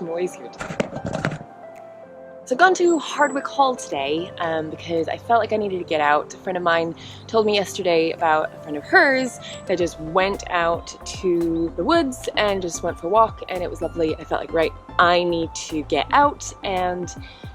much noise here today. So I've gone to Hardwick Hall today because I felt like I needed to get out. A friend of mine told me yesterday about a friend of hers that just went out to the woods and just went for a walk, and it was lovely. I felt like, right, I need to get out and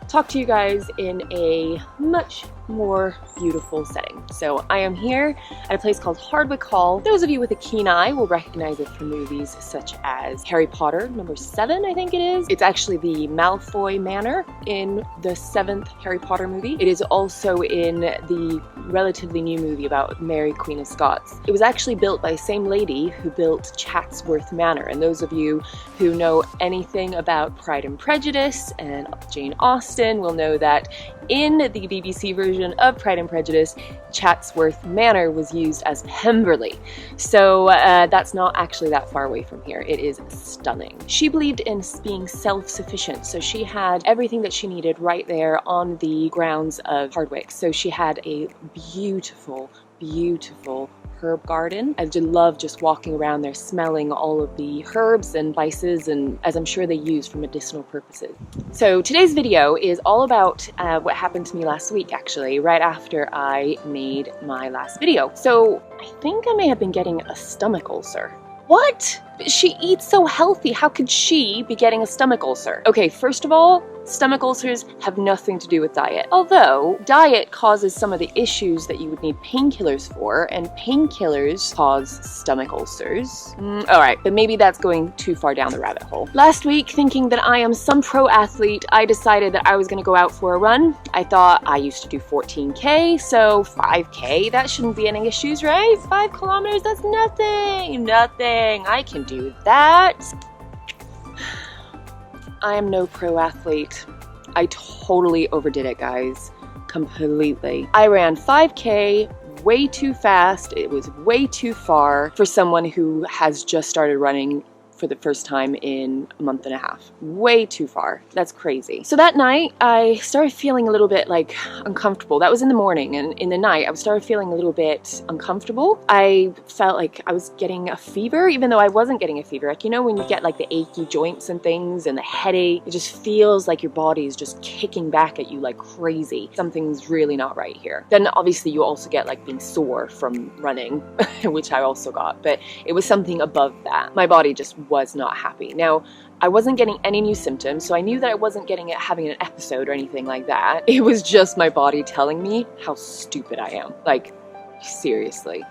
talk to you guys in a much more beautiful setting. So I am here at a place called Hardwick Hall. Those of you with a keen eye will recognize it from movies such as Harry Potter #7, I think it is. It's actually the Malfoy Manor in the 7th Harry Potter movie. It is also in the relatively new movie about Mary, Queen of Scots. It was actually built by the same lady who built Chatsworth Manor, and those of you who know anything about Pride and Prejudice and Jane Austen will know that in the BBC version of Pride and Prejudice, Chatsworth Manor was used as Pemberley. So that's not actually that far away from here. It is stunning. She believed in being self-sufficient, so she had everything that she needed right there on the grounds of Hardwick. So she had a beautiful, beautiful herb garden. I love just walking around there smelling all of the herbs and spices, and as I'm sure they use for medicinal purposes. So today's video is all about what happened to me last week, actually, right after I made my last video. So I think I may have been getting a stomach ulcer. What? She eats so healthy. How could she be getting a stomach ulcer? Okay, first of all, stomach ulcers have nothing to do with diet. Although, diet causes some of the issues that you would need painkillers for, and painkillers cause stomach ulcers. Alright, but maybe that's going too far down the rabbit hole. Last week, thinking that I am some pro athlete, I decided that I was going to go out for a run. I thought I used to do 14K, so 5K, that shouldn't be any issues, right? 5 kilometers, that's nothing. Nothing. I can do that. I am no pro athlete. I totally overdid it, guys. Completely. I ran 5K way too fast. It was way too far for someone who has just started running for the first time in a month and a half. Way too far. That's crazy. So that night, I started feeling a little bit like uncomfortable. That was in the morning, and in the night, I started feeling a little bit uncomfortable. I felt like I was getting a fever, even though I wasn't getting a fever. Like, you know, when you get like the achy joints and things and the headache, it just feels like your body is just kicking back at you like crazy. Something's really not right here. Then obviously you also get like being sore from running, which I also got, but it was something above that. My body just was not happy. Now, I wasn't getting any new symptoms, so I knew that I wasn't having an episode or anything like that. It was just my body telling me how stupid I am. Like, seriously.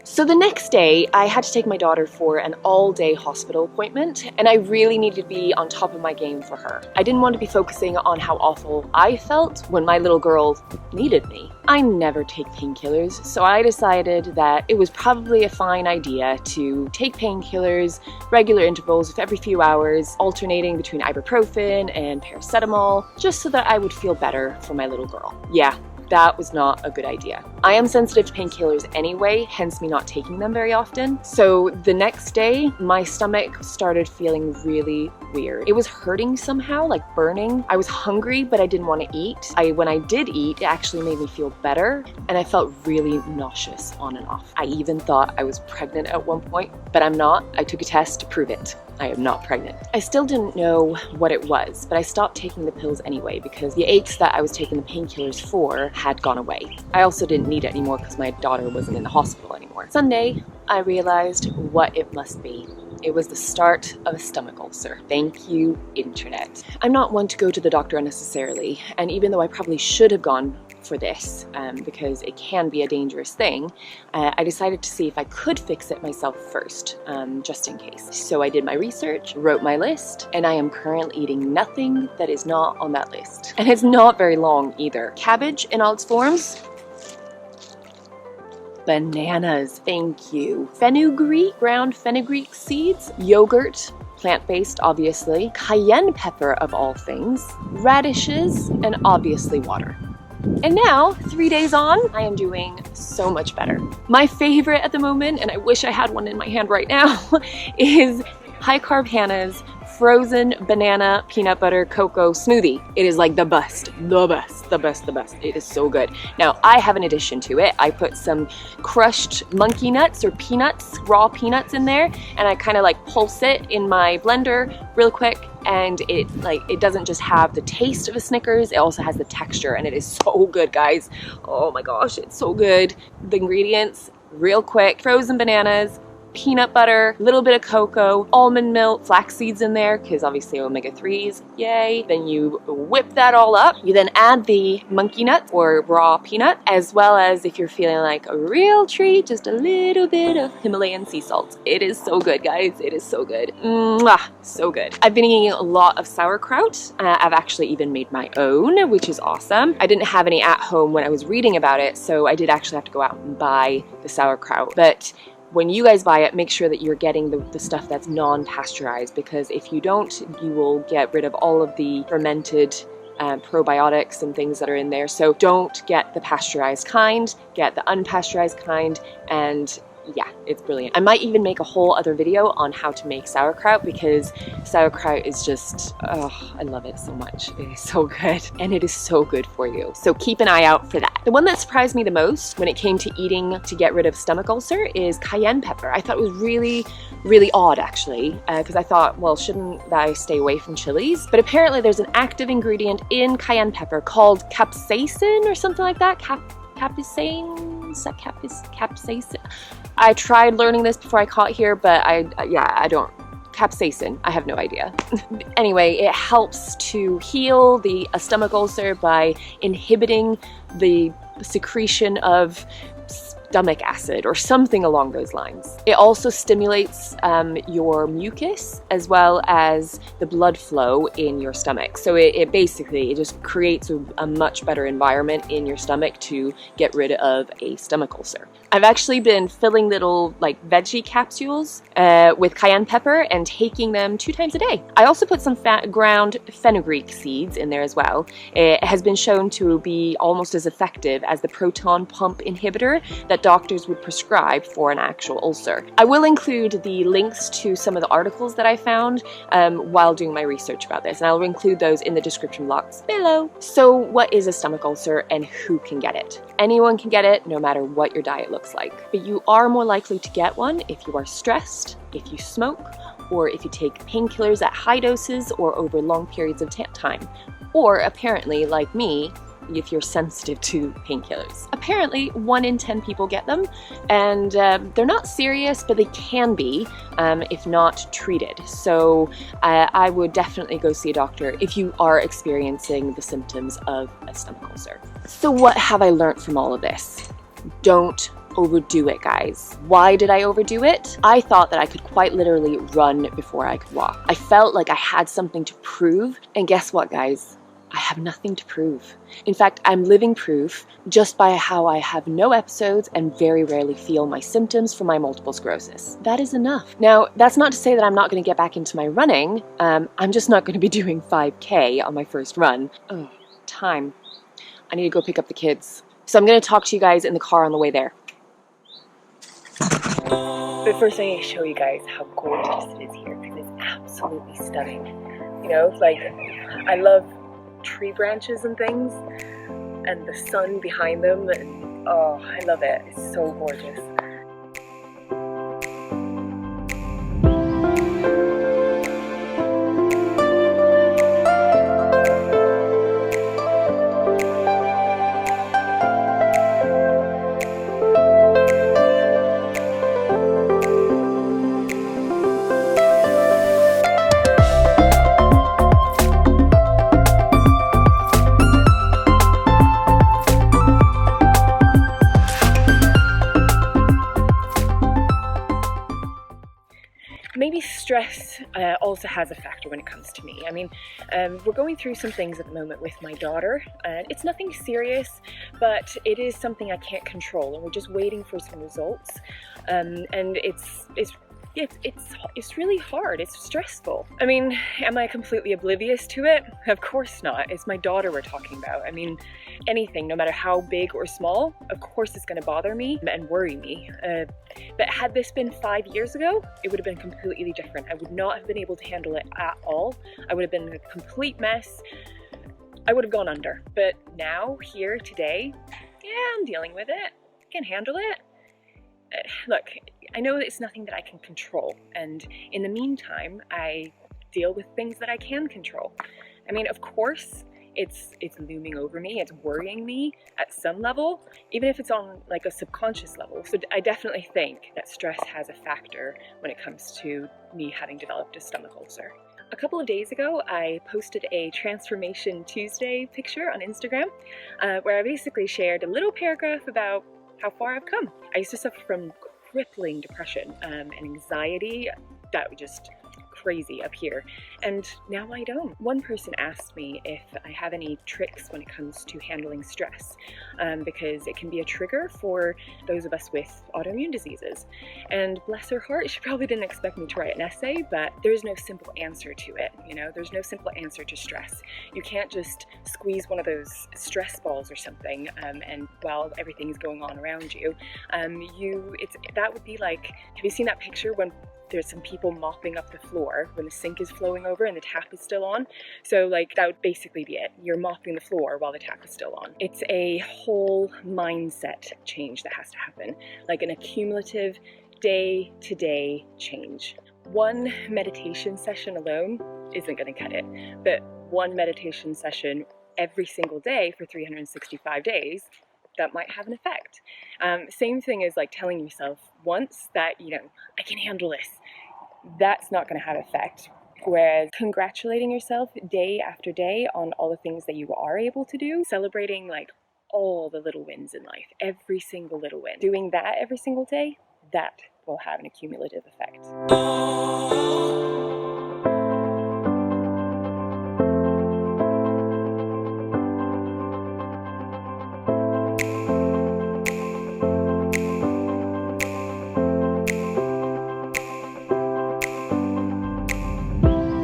So the next day, I had to take my daughter for an all-day hospital appointment, and I really needed to be on top of my game for her. I didn't want to be focusing on how awful I felt when my little girl needed me. I never take painkillers, so I decided that it was probably a fine idea to take painkillers, regular intervals of every few hours, alternating between ibuprofen and paracetamol, just so that I would feel better for my little girl. Yeah. That was not a good idea. I am sensitive to painkillers anyway, hence me not taking them very often. So the next day, my stomach started feeling really weird. It was hurting somehow, like burning. I was hungry, but I didn't want to eat. When I did eat, it actually made me feel better, and I felt really nauseous on and off. I even thought I was pregnant at one point, but I'm not. I took a test to prove it. I am not pregnant. I still didn't know what it was, but I stopped taking the pills anyway because the aches that I was taking the painkillers for had gone away. I also didn't need it anymore because my daughter wasn't in the hospital anymore. Sunday, I realized what it must be. It was the start of a stomach ulcer. Thank you, internet. I'm not one to go to the doctor unnecessarily, and even though I probably should have gone for this because it can be a dangerous thing, I decided to see if I could fix it myself first, just in case. So I did my research, wrote my list, and I am currently eating nothing that is not on that list. And it's not very long either. Cabbage in all its forms. Bananas, thank you. Fenugreek, ground fenugreek seeds. Yogurt, plant-based obviously. Cayenne pepper of all things. Radishes, and obviously water. And now, 3 days on, I am doing so much better. My favorite at the moment, and I wish I had one in my hand right now, is High Carb Hannah's frozen banana peanut butter cocoa smoothie. It is like the best. It is so good. Now, I have an addition to it. I put some crushed monkey nuts or peanuts, raw peanuts in there, and I kind of like pulse it in my blender real quick, and it doesn't just have the taste of a Snickers, it also has the texture, and it is so good, guys. Oh my gosh, it's so good. The ingredients, real quick: frozen bananas, peanut butter, a little bit of cocoa, almond milk, flax seeds in there, because obviously omega-3s, yay. Then you whip that all up. You then add the monkey nut or raw peanut, as well as, if you're feeling like a real treat, just a little bit of Himalayan sea salt. It is so good, guys. It is so good. Mwah, so good. I've been eating a lot of sauerkraut. I've actually even made my own, which is awesome. I didn't have any at home when I was reading about it, so I did actually have to go out and buy the sauerkraut. But when you guys buy it, make sure that you're getting the stuff that's non-pasteurized, because if you don't, you will get rid of all of the fermented probiotics and things that are in there. So don't get the pasteurized kind, get the unpasteurized kind, and yeah, it's brilliant. I might even make a whole other video on how to make sauerkraut, because sauerkraut is just, oh, I love it so much. It is so good, and it is so good for you. So keep an eye out for that. The one that surprised me the most when it came to eating to get rid of stomach ulcer is cayenne pepper. I thought it was really, really odd, actually, because I thought, well, shouldn't I stay away from chilies? But apparently there's an active ingredient in cayenne pepper called capsaicin or something like that. Capsaicin? I tried learning this before I caught here, but I don't. Capsaicin, I have no idea. Anyway, it helps to heal the stomach ulcer by inhibiting the secretion of stomach acid or something along those lines. It also stimulates your mucus as well as the blood flow in your stomach. So it basically just creates a much better environment in your stomach to get rid of a stomach ulcer. I've actually been filling little like veggie capsules with cayenne pepper and taking them 2 times a day. I also put some ground fenugreek seeds in there as well. It has been shown to be almost as effective as the proton pump inhibitor that doctors would prescribe for an actual ulcer. I will include the links to some of the articles that I found while doing my research about this, and I'll include those in the description box below. So what is a stomach ulcer and who can get it? Anyone can get it, no matter what your diet looks like. But you are more likely to get one if you are stressed, if you smoke, or if you take painkillers at high doses or over long periods of time. Or apparently, like me, if you're sensitive to painkillers. Apparently 1 in 10 people get them, and they're not serious, but they can be if not treated. So I would definitely go see a doctor if you are experiencing the symptoms of a stomach ulcer. So what have I learned from all of this? Don't overdo it, guys. Why did I overdo it? I thought that I could quite literally run before I could walk. I felt like I had something to prove, and guess what, guys? I have nothing to prove. In fact, I'm living proof just by how I have no episodes and very rarely feel my symptoms from my multiple sclerosis. That is enough. Now, that's not to say that I'm not going to get back into my running. I'm just not going to be doing 5K on my first run. Oh, time. I need to go pick up the kids. So I'm going to talk to you guys in the car on the way there. But first I need to show you guys how gorgeous it is here, because it's absolutely stunning. You know, like, I love tree branches and things, and the sun behind them, and oh, I love it. It's so gorgeous. Maybe stress also has a factor when it comes to me. I mean, we're going through some things at the moment with my daughter, and it's nothing serious, but it is something I can't control, and we're just waiting for some results. And it's really hard. It's stressful. I mean, am I completely oblivious to it? Of course not. It's my daughter we're talking about. I mean, anything, no matter how big or small, of course it's going to bother me and worry me. But had this been 5 years ago, it would have been completely different. I would not have been able to handle it at all. I would have been a complete mess. I would have gone under. But now, here, today, yeah, I'm dealing with it. I can handle it. Look, I know that it's nothing that I can control, and in the meantime, I deal with things that I can control. I mean, of course, it's looming over me, it's worrying me at some level, even if it's on like a subconscious level. So I definitely think that stress has a factor when it comes to me having developed a stomach ulcer. A couple of days ago, I posted a Transformation Tuesday picture on Instagram, where I basically shared a little paragraph about how far I've come. I used to suffer from crippling depression and anxiety that was just crazy up here, and now I don't. One person asked me if I have any tricks when it comes to handling stress, because it can be a trigger for those of us with autoimmune diseases. And bless her heart, she probably didn't expect me to write an essay, but there's no simple answer to it. You know, there's no simple answer to stress. You can't just squeeze one of those stress balls or something, and while everything's going on around you, that would be like, have you seen that picture when there's some people mopping up the floor when the sink is flowing over and the tap is still on? So like, that would basically be it. You're mopping the floor while the tap is still on. It's a whole mindset change that has to happen, like an accumulative day-to-day change. One meditation session alone isn't going to cut it, but one meditation session every single day for 365 days, that might have an effect. Same thing as like telling yourself once that, you know, I can handle this. That's not going to have effect. Whereas congratulating yourself day after day on all the things that you are able to do, celebrating like all the little wins in life, every single little win, doing that every single day, that will have an accumulative effect.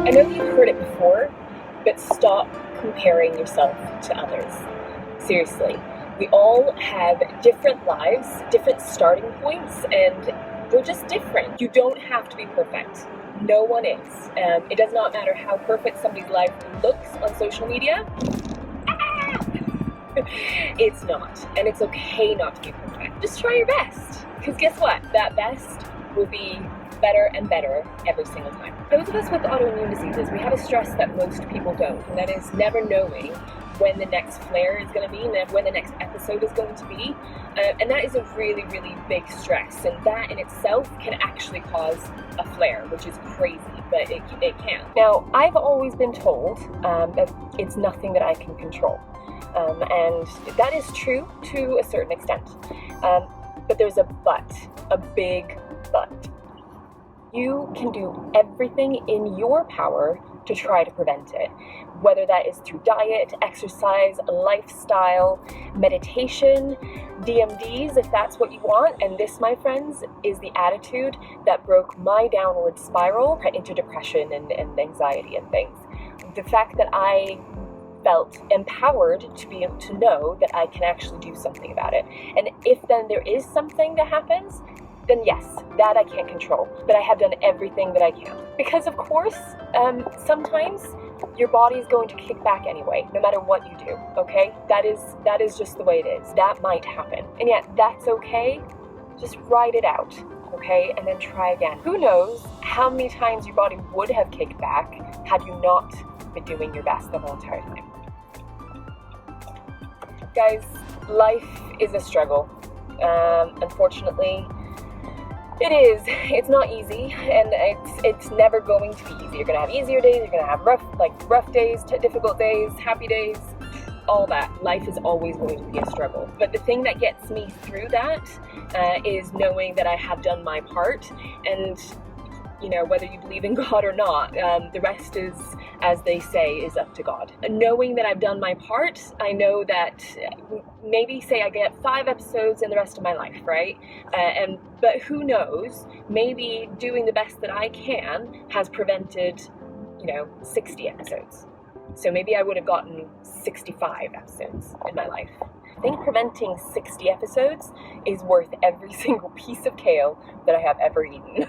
I know you've heard it before, but stop comparing yourself to others. Seriously, we all have different lives, different starting points, and we're just different. You don't have to be perfect. No one is. It does not matter how perfect somebody's life looks on social media. It's not, and it's okay not to be perfect. Just try your best, because guess what? That best will be better and better every single time. Those of us with autoimmune diseases, we have a stress that most people don't, and that is never knowing when the next flare is going to be and when the next episode is going to be. And that is a really, really big stress, and that in itself can actually cause a flare, which is crazy, but it can. Now, I've always been told that it's nothing that I can control, and that is true to a certain extent. But there's a but, a big but. You can do everything in your power to try to prevent it, whether that is through diet, exercise, lifestyle, meditation, DMDs, if that's what you want. And this, my friends, is the attitude that broke my downward spiral into depression and anxiety and things. The fact that I felt empowered to be able to know that I can actually do something about it. And if then there is something that happens, then yes, that I can't control, but I have done everything that I can. Because of course, sometimes your body is going to kick back anyway, no matter what you do, okay? That is just the way it is. That might happen. And yet, that's okay. Just ride it out, okay? And then try again. Who knows how many times your body would have kicked back had you not been doing your best the whole entire time. Guys, life is a struggle. Unfortunately, it is. It's not easy, and it's never going to be easy. You're gonna have easier days. You're gonna have rough days, difficult days, happy days, all that. Life is always going to be a struggle. But the thing that gets me through that is knowing that I have done my part, and you know, whether you believe in God or not, the rest is, as they say, is up to God. And knowing that I've done my part, I know that maybe say I get 5 episodes in the rest of my life, right? But who knows, maybe doing the best that I can has prevented, 60 episodes. So maybe I would have gotten 65 episodes in my life. I think preventing 60 episodes is worth every single piece of kale that I have ever eaten.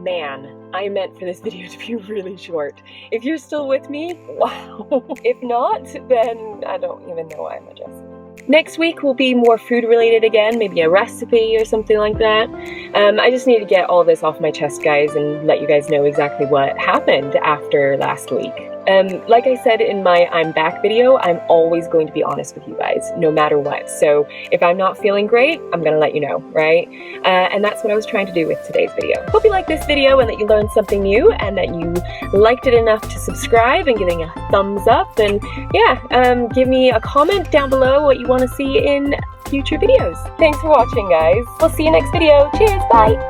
Man, I meant for this video to be really short. If you're still with me, wow. If not, then I don't even know why I'm adjusting. Next week will be more food related again, maybe a recipe or something like that. I just need to get all this off my chest, guys, and let you guys know exactly what happened after last week. Like I said in my I'm back video, I'm always going to be honest with you guys, no matter what. So if I'm not feeling great, I'm gonna let you know, right? And that's what I was trying to do with today's video. Hope you liked this video and that you learned something new and that you liked it enough to subscribe and giving a thumbs up. And yeah, give me a comment down below what you want to see in future videos. Thanks for watching, guys. We'll see you next video. Cheers, bye!